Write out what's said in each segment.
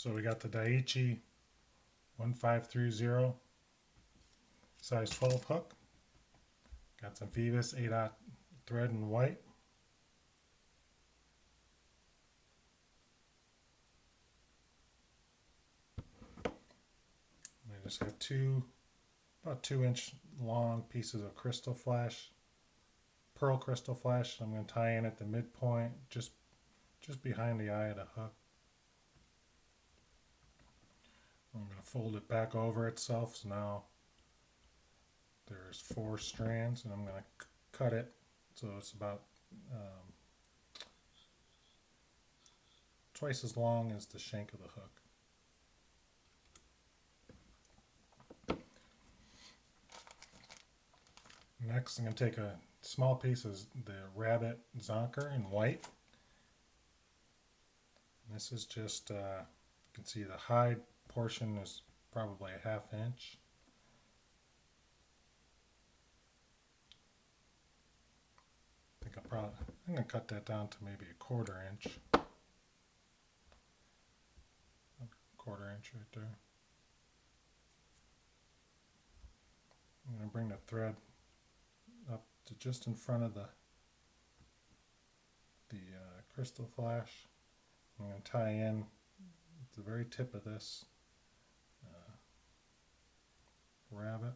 So we got the Daiichi 1530 size 12 hook. Got some Vise 8/0 thread in white. I just have about 2-inch long pieces of Krystal Flash, pearl Krystal Flash. I'm going to tie in at the midpoint, just behind the eye of the hook. I'm going to fold it back over itself, so now there's 4 strands, and I'm going to cut it so it's about twice as long as the shank of the hook. Next, I'm going to take a small piece of the rabbit zonker in white. And this is just, you can see the hide portion is probably a 1/2 inch. I'm going to cut that down to maybe a 1/4 inch. 1/4 inch right there. I'm going to bring the thread up to just in front of the Krystal Flash. I'm going to tie in at the very tip of this rabbit.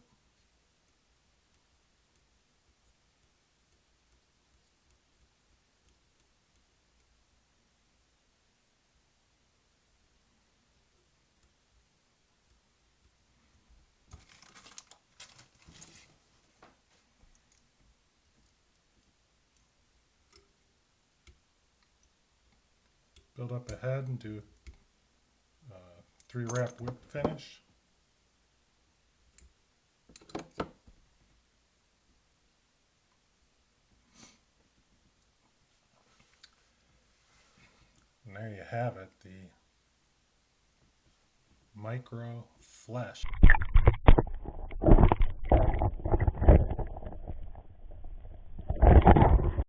Build up a head and do 3-wrap whip finish. And there you have it, the micro flesh.